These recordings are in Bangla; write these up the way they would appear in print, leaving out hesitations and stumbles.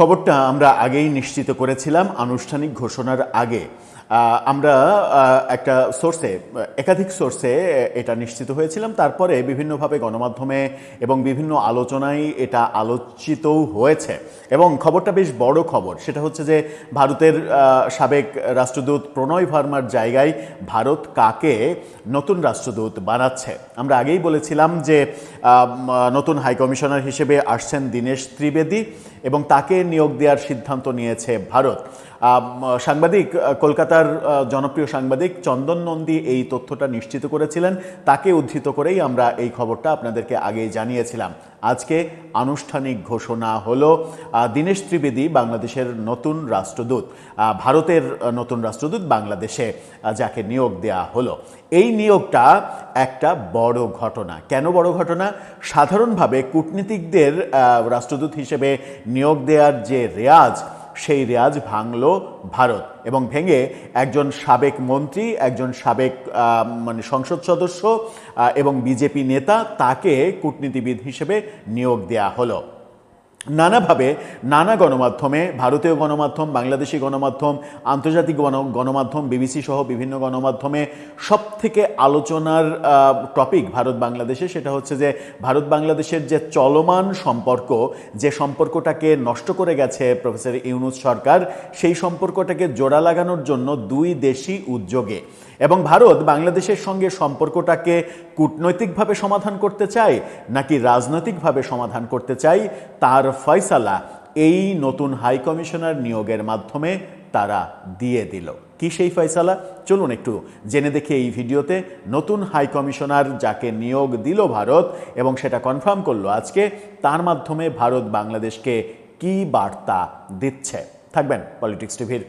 খবরটা আমরা আগেই নিশ্চিত করেছিলাম আনুষ্ঠানিক ঘোষণার আগে। আমরা একটা সোর্সে, একাধিক সোর্সে এটা নিশ্চিত হয়েছিলাম। তারপরে বিভিন্নভাবে গণমাধ্যমে এবং বিভিন্ন আলোচনায় এটা আলোচিতও হয়েছে এবং খবরটা বেশ বড় খবর। সেটা হচ্ছে যে ভারতের সাবেক রাষ্ট্রদূত প্রণয় ভার্মার জায়গায় ভারত কাকে নতুন রাষ্ট্রদূত বানাচ্ছে। আমরা আগেই বলেছিলাম যে নতুন হাইকমিশনার হিসেবে আসছেন দীনেশ ত্রিবেদী এবং তাকে নিয়োগ দেওয়ার সিদ্ধান্ত নিয়েছে ভারত। সাংবাদিক, কলকাতার জনপ্রিয় সাংবাদিক চন্দন নন্দী এই তথ্যটা নিশ্চিত করেছিলেন। তাকে উদ্ধৃত করেই আমরা এই খবরটা আপনাদেরকে আগেই জানিয়েছিলাম। আজকে আনুষ্ঠানিক ঘোষণা হলো দীনেশ ত্রিবেদী বাংলাদেশের নতুন রাষ্ট্রদূত, ভারতের নতুন রাষ্ট্রদূত বাংলাদেশে যাকে নিয়োগ দেয়া হলো। এই নিয়োগটা একটা বড় ঘটনা। কেন বড় ঘটনা? সাধারণভাবে কূটনীতিকদের রাষ্ট্রদূত হিসেবে নিয়োগ দেওয়ার যে রেয়াজ, সেই রেয়াজ ভাঙল ভারত এবং ভেঙে একজন সাবেক মন্ত্রী, একজন সাবেক সংসদ সদস্য এবং বিজেপি নেতা, তাকে কূটনীতিবিদ হিসেবে নিয়োগ দেয়া হলো। নানাভাবে নানা গণমাধ্যমে, ভারতীয় গণমাধ্যম, বাংলাদেশি গণমাধ্যম, আন্তর্জাতিক গণমাধ্যম, বিবিসি সহ বিভিন্ন গণমাধ্যমে সবথেকে আলোচনার টপিক ভারত বাংলাদেশে সেটা হচ্ছে যে ভারত বাংলাদেশের যে চলমান সম্পর্ক, যে সম্পর্কটাকে নষ্ট করে গেছে প্রফেসর ইউনূস সরকার, সেই সম্পর্কটাকে জোড়া লাগানোর জন্য দুই দেশই উদ্যোগে এবং ভারত বাংলাদেশের সঙ্গে সম্পর্কটাকে কূটনৈতিকভাবে সমাধান করতে চায় নাকি রাজনৈতিকভাবে সমাধান করতে চায়, তার ফয়সালা এই নতুন হাই কমিশনার নিয়োগের মাধ্যমে তারা দিয়ে দিল। কি সেই ফয়সালা? চলুন একটু জেনে দেখি এই ভিডিওতে। নতুন হাই কমিশনার যাকে নিয়োগ দিল ভারত এবং সেটা কনফার্ম করলো আজকে, তার মাধ্যমে ভারত বাংলাদেশকে কি বার্তা দিচ্ছে। থাকবেন পলিটিক্স টিভির।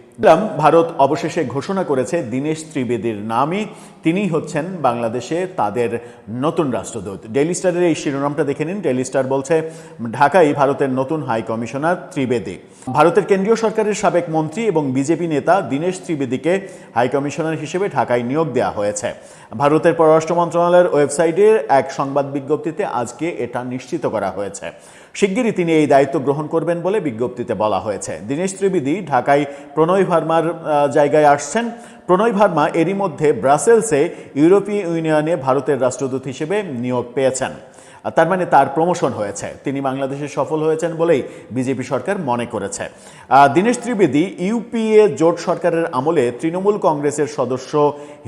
ভারত অবশেষে ঘোষণা করেছে দীনেশ ত্রিবেদীর নামই, তিনিই হচ্ছেন বাংলাদেশে তাদের নতুন রাষ্ট্রদূত। ডেইলি স্টারের এই শিরোনামটা দেখে নিন। ডেইলি স্টার বলছে, ঢাকায় ভারতের নতুন হাই কমিশনার ত্রিবেদী। ভারতের কেন্দ্রীয় সরকারের সাবেক মন্ত্রী এবং বিজেপি নেতা দীনেশ ত্রিবেদীকে হাই কমিশনার হিসেবে ঢাকায় নিয়োগ দেওয়া হয়েছে। ভারতের পররাষ্ট্র মন্ত্রণালয়ের ওয়েবসাইটের এক সংবাদ বিজ্ঞপ্তিতে আজকে এটা নিশ্চিত করা হয়েছে। শিগগিরই তিনি এই দায়িত্ব গ্রহণ করবেন বলে বিজ্ঞপ্তিতে বলা হয়েছে। দীনেশ ত্রিবেদী ঢাকায় প্রণয় ভার্মার জায়গায় আসছেন। প্রণয় ভার্মা এরই মধ্যে ব্রাসেলসে ইউরোপীয় ইউনিয়নে ভারতের রাষ্ট্রদূত হিসেবে নিয়োগ পেয়েছেন। তার মানে তার প্রমোশন হয়েছে, তিনি বাংলাদেশে সফল হয়েছেন বলেই বিজেপি সরকার মনে করেছে। দীনেশ ত্রিবেদী ইউপিএ জোট সরকারের আমলে তৃণমূল কংগ্রেসের সদস্য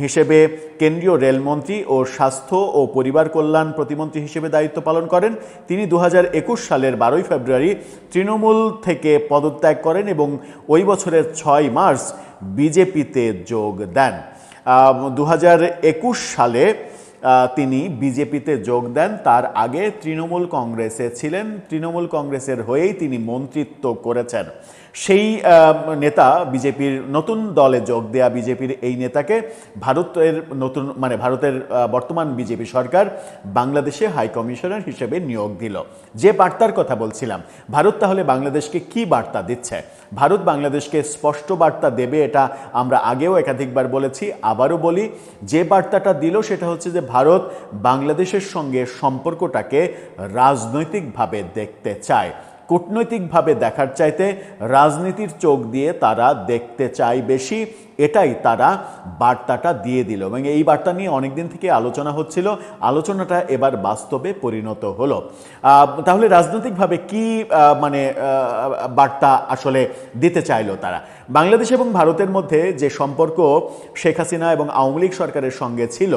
হিসেবে কেন্দ্রীয় রেলমন্ত্রী ও স্বাস্থ্য ও পরিবার কল্যাণ প্রতিমন্ত্রী হিসেবে দায়িত্ব পালন করেন। তিনি 2021 সালের 12 ফেব্রুয়ারি তৃণমূল থেকে পদত্যাগ করেন এবং ওই বছরের 6 মার্চ বিজেপিতে যোগ দেন। 2021 সালে তিনি বিজেপিতে যোগ দেন। তার আগে তৃণমূল কংগ্রেসে ছিলেন, তৃণমূল কংগ্রেসের হয়েই তিনি মন্ত্রিত্ব করেছেন। সেই নেতা, বিজেপির নতুন দলে যোগ দেয়া বিজেপির এই নেতাকে ভারতের বর্তমান বিজেপি সরকার বাংলাদেশে হাই কমিশনার হিসেবে নিয়োগ দিল। যে বার্তার কথা বলছিলাম, ভারত তাহলে বাংলাদেশকে কি বার্তা দিচ্ছে? ভারত বাংলাদেশকে স্পষ্ট বার্তা দেবে, এটা আমরা আগেও একাধিকবার বলেছি, আবারও বলি। যে বার্তাটা দিল সেটা হচ্ছে যে ভারত বাংলাদেশের সঙ্গে সম্পর্কটাকে রাজনৈতিকভাবে দেখতে চায়। কূটনৈতিকভাবে দেখার চাইতে রাজনীতির চোখ দিয়ে তারা দেখতে চায় বেশি, এটাই তারা বার্তাটা দিয়ে দিল এবং এই বার্তা নিয়ে অনেকদিন থেকে আলোচনা হচ্ছিল। আলোচনাটা এবার বাস্তবে পরিণত হলো। তাহলে রাজনৈতিকভাবে কি বার্তা আসলে দিতে চাইলো তারা? বাংলাদেশ এবং ভারতের মধ্যে যে সম্পর্ক শেখ হাসিনা এবং আওয়ামী লীগ সরকারের সঙ্গে ছিল,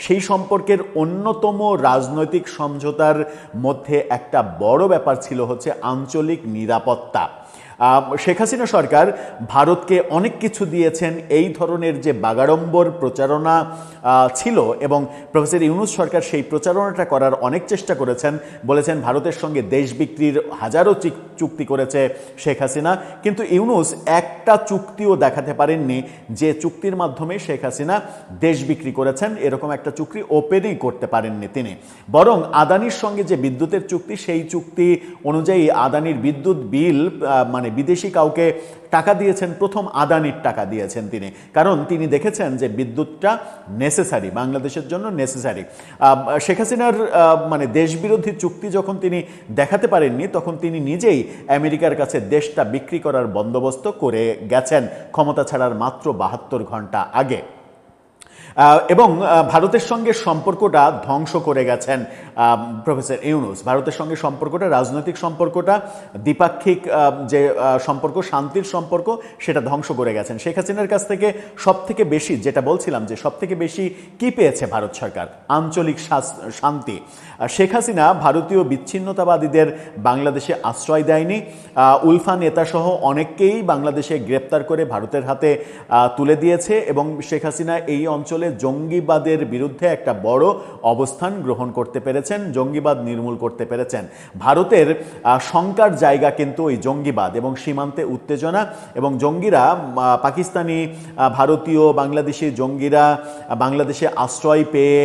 সেই সম্পর্কের অন্যতম রাজনৈতিক সমঝোতার মধ্যে একটা বড় ব্যাপার ছিল হচ্ছে আঞ্চলিক নিরাপত্তা। শেখ হাসিনা সরকার ভারতকে অনেক কিছু দিয়েছেন, এই ধরনের যে বাগাড়ম্বর প্রচারণা ছিল এবং প্রফেসর ইউনূস সরকার সেই প্রচারণাটা করার অনেক চেষ্টা করেছেন। বলেছেন ভারতের সঙ্গে দেশ বিক্রির হাজারো চুক্তি করেছে শেখ হাসিনা, কিন্তু ইউনূস একটা চুক্তিও দেখাতে পারেননি যে চুক্তির মাধ্যমে শেখ হাসিনা দেশ বিক্রি করেছেন। এরকম একটা চুক্তি ওপেনই করতে পারেননি তিনি। বরং আদানির সঙ্গে যে বিদ্যুতের চুক্তি, সেই চুক্তি অনুযায়ী আদানির বিদ্যুৎ বিল মানে বিদেশি কাউকে টাকা দিয়েছেন, প্রথম আদানির টাকা দিয়েছেন তিনি, কারণ তিনি দেখেছেন যে বিদ্যুৎটা নেসেসারি, বাংলাদেশের জন্য নেসেসারি। শেখ হাসিনার মানে দেশবিরোধী চুক্তি যখন তিনি দেখাতে পারেননি, তখন তিনি নিজেই আমেরিকার কাছে দেশটা বিক্রি করার বন্দোবস্ত করে গেছেন ক্ষমতা ছাড়ার মাত্র 72 ঘন্টা আগে। এবং ভারতের সঙ্গে সম্পর্কটা ধ্বংস করে গেছেন প্রফেসর ইউনূস। ভারতের সঙ্গে সম্পর্কটা, রাজনৈতিক সম্পর্কটা, দ্বিপাক্ষিক যে সম্পর্ক, শান্তির সম্পর্ক, সেটা ধ্বংস করে গেছেন। শেখ হাসিনার কাছ থেকে সবথেকে বেশি, যেটা বলছিলাম যে সবথেকে বেশি কি পেয়েছে ভারত সরকার, আঞ্চলিক শান্তি। শেখ হাসিনা ভারতীয় বিচ্ছিন্নতাবাদীদের বাংলাদেশে আশ্রয় দেয়নি। উলফা নেতাসহ অনেককেই বাংলাদেশে গ্রেপ্তার করে ভারতের হাতে তুলে দিয়েছে, এবং শেখ হাসিনা এই অঞ্চলে জঙ্গিবাদের বিরুদ্ধে একটা বড় অবস্থান গ্রহণ করতে পেরেছেন, জঙ্গিবাদ নির্মূল করতে পেরেছেন। ভারতের শঙ্কার জায়গা কিন্তু ওই জঙ্গিবাদ এবং সীমান্তে উত্তেজনা, এবং জঙ্গিরা পাকিস্তানি, ভারতীয়, বাংলাদেশি জঙ্গিরা বাংলাদেশে আশ্রয় পেয়ে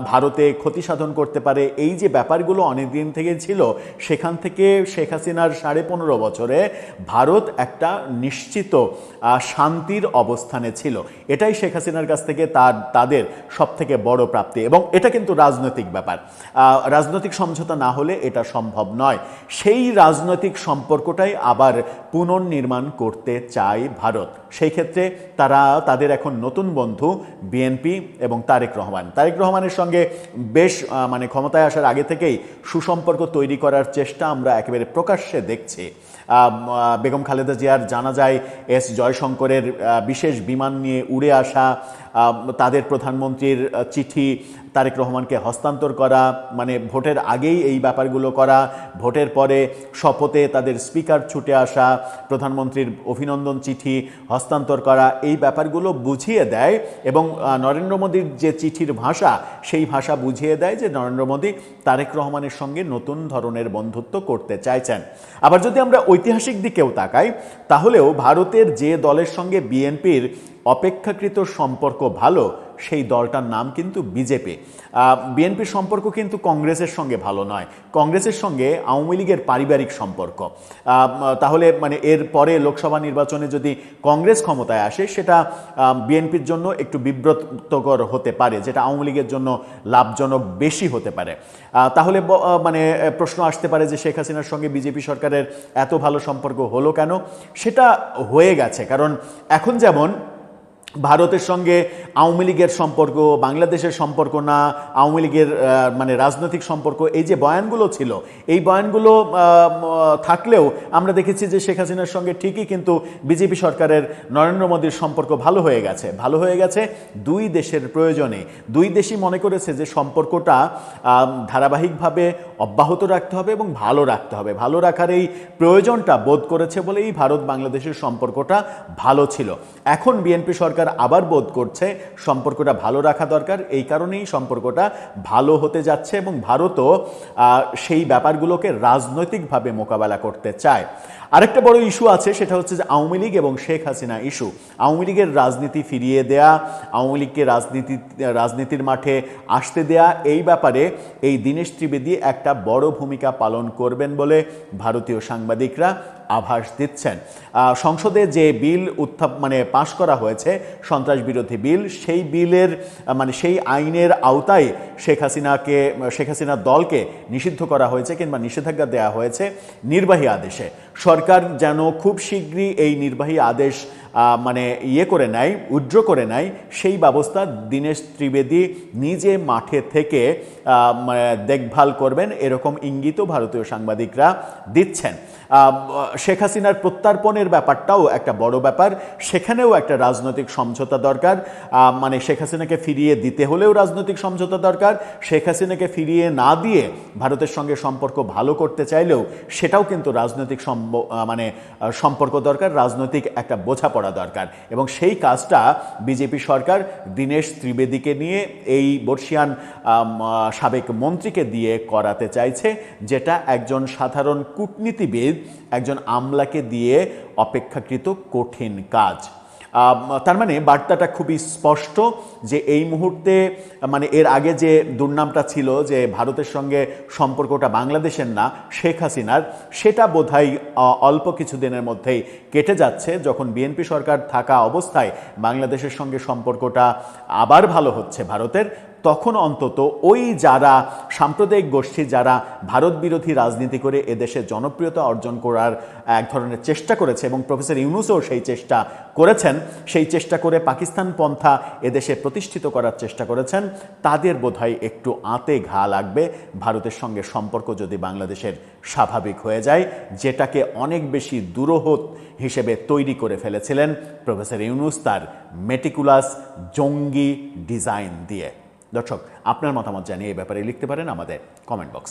ভারতে ক্ষতি সাধন করতে পারে, এই যে ব্যাপারগুলো অনেকদিন থেকে ছিল, সেখান থেকে শেখ হাসিনার 15.5 বছরে ভারত একটা নিশ্চিত শান্তির অবস্থানে ছিল। এটাই শেখ হাসিনার কাছ থেকে তাদের সব থেকে বড় প্রাপ্তি, এবং এটা কিন্তু রাজনৈতিক ব্যাপার। রাজনৈতিক সমঝোতা না হলে এটা সম্ভব নয়। সেই রাজনৈতিক সম্পর্কটাই আবার পুনর্নির্মাণ করতে চায় ভারত। সেই ক্ষেত্রে তাদের এখন নতুন বন্ধু বিএনপি এবং তারেক রহমান। তারেক রহমানের সঙ্গে বেশ মানে ক্ষমতায় আসার আগে থেকেই সুসম্পর্ক তৈরি করার চেষ্টা আমরা একেবারে প্রকাশ্যে দেখছি। বেগম খালেদা জিয়ার জানাজায় এস জয়শঙ্করের বিশেষ বিমান নিয়ে উড়ে আসা, তাদের প্রধানমন্ত্রীর চিঠি তারেক রহমানকে হস্তান্তর করা, মানে ভোটের আগেই এই ব্যাপারগুলো করা, ভোটের পরে শপথে তাদের স্পিকার ছুটে আসা, প্রধানমন্ত্রীর অভিনন্দন চিঠি হস্তান্তর করা, এই ব্যাপারগুলো বুঝিয়ে দেয়, এবং নরেন্দ্র মোদীর যে চিঠির ভাষা, সেই ভাষা বুঝিয়ে দেয় যে নরেন্দ্র মোদী তারেক রহমানের সঙ্গে নতুন ধরনের বন্ধুত্ব করতে চাইছেন। আবার যদি আমরা ঐতিহাসিক দিকেও তাকাই, তাহলেও ভারতের যে দলের সঙ্গে বিএনপির অপেক্ষাকৃত সম্পর্ক ভালো, সেই দলটার নাম কিন্তু বিজেপি। বিএনপির সম্পর্ক কিন্তু কংগ্রেসের সঙ্গে ভালো নয়, কংগ্রেসের সঙ্গে আওয়ামী লীগের পারিবারিক সম্পর্ক। তাহলে মানে এর পরে লোকসভা নির্বাচনে যদি কংগ্রেস ক্ষমতায় আসে, সেটা বিএনপির জন্য একটু বিব্রতকর হতে পারে, যেটা আওয়ামী লীগের জন্য লাভজনক বেশি হতে পারে। তাহলে মানে প্রশ্ন আসতে পারে যে শেখ হাসিনার সঙ্গে বিজেপি সরকারের এত ভালো সম্পর্ক হলো কেন? সেটা হয়ে গেছে, কারণ এখন যেমন ভারতের সঙ্গে আওয়ামী লীগের সম্পর্ক বাংলাদেশের সম্পর্ক না, আওয়ামী লীগের মানে রাজনৈতিক সম্পর্ক, এই যে বয়ানগুলো ছিল, এই বয়ানগুলো থাকলেও আমরা দেখেছি যে শেখ হাসিনার সঙ্গে ঠিকই কিন্তু বিজেপি সরকারের নরেন্দ্র মোদীর সম্পর্ক ভালো হয়ে গেছে দুই দেশের প্রয়োজনে। দুই দেশই মনে করেছে যে সম্পর্কটা ধারাবাহিকভাবে অব্যাহত রাখতে হবে এবং ভালো রাখতে হবে। ভালো রাখার এই প্রয়োজনটা বোধ করেছে বলেই ভারত বাংলাদেশের সম্পর্কটা ভালো ছিল। এখন বিএনপি সরকার আবার বোধ করছে সম্পর্কটা ভালো রাখা দরকার, এই কারণেই সম্পর্কটা ভালো হতে যাচ্ছে, এবং ভারতও সেই ব্যাপারগুলোকে রাজনৈতিকভাবে মোকাবেলা করতে চায়। আরেকটা বড় ইস্যু আছে, সেটা হচ্ছে যে আওয়ামী লীগ এবং শেখ হাসিনা ইস্যু। আওয়ামী লীগের রাজনীতি ফিরিয়ে দেয়া, আওয়ামী লীগকে রাজনীতির মাঠে আসতে দেয়া, এই ব্যাপারে এই দীনেশ ত্রিবেদী একটা বড় ভূমিকা পালন করবেন বলে ভারতীয় সাংবাদিকরা আভাস দিচ্ছেন। সংসদে যে বিল পাশ করা হয়েছে, সন্ত্রাস বিরোধী বিল, সেই বিলের মানে সেই আইনের আওতায় শেখ হাসিনার দলকে নিষিদ্ধ করা হয়েছে কিংবা নিষেধাজ্ঞা দেওয়া হয়েছে নির্বাহী আদেশে। সরকার যেন খুব শীঘ্রই এই নির্বাহী আদেশ উইথড্র করে নেয়, সেই ব্যবস্থা দীনেশ ত্রিবেদী নিজে মাঠে থেকে দেখভাল করবেন, এরকম ইঙ্গিতও ভারতীয় সাংবাদিকরা দিচ্ছেন। শেখ হাসিনার প্রত্যার্পণের ব্যাপারটাও একটা বড় ব্যাপার, সেখানেও একটা রাজনৈতিক সমঝোতা দরকার। শেখ হাসিনাকে ফিরিয়ে দিতে হলেও রাজনৈতিক সমঝোতা দরকার, শেখ হাসিনাকে ফিরিয়ে না দিয়ে ভারতের সঙ্গে সম্পর্ক ভালো করতে চাইলেও সেটাও কিন্তু রাজনৈতিক সম্পর্ক দরকার, রাজনৈতিক একটা বোঝাপড়া দরকার, এবং সেই কাজটা বিজেপি সরকার দীনেশ ত্রিবেদীকে নিয়ে, এই বর্ষিয়ান সাবেক মন্ত্রীকে দিয়ে করাতে চাইছে, যেটা একজন সাধারণ কূটনীতিবিদ, একজন আমলাকে দিয়ে অপেক্ষাকৃত কঠিন কাজ। তার মানে বার্তাটা খুবই স্পষ্ট যে এই মুহূর্তে মানে এর আগে যে দুর্নামটা ছিল যে ভারতের সঙ্গে সম্পর্কটা বাংলাদেশের না শেখ হাসিনার, সেটা বোধহয় অল্প কিছুদিনের মধ্যেই কেটে যাচ্ছে। যখন বিএনপি সরকার থাকা অবস্থায় বাংলাদেশের সঙ্গে সম্পর্কটা আবার ভালো হচ্ছে ভারতের, তখন অন্তত ওই যারা সাম্প্রদায়িক গোষ্ঠী যারা ভারত বিরোধী রাজনীতি করে এদেশে জনপ্রিয়তা অর্জন করার এক ধরনের চেষ্টা করেছে এবং প্রফেসর ইউনূসও সেই চেষ্টা করেছেন, সেই চেষ্টা করে পাকিস্তান পন্থা এদেশে প্রতিষ্ঠিত করার চেষ্টা করেছেন, তাদের বোধহয় একটু আঁতে ঘা লাগবে ভারতের সঙ্গে সম্পর্ক যদি বাংলাদেশের স্বাভাবিক হয়ে যায়, যেটাকে অনেক বেশি দুরূহ হিসেবে তৈরি করে ফেলেছিলেন প্রফেসর ইউনূস তার মেটিকুলাস জঙ্গি ডিজাইন দিয়ে। দর্শক, আপনার মতামত জানিয়ে এই ব্যাপারে লিখতে পারেন আমাদের কমেন্ট বক্স।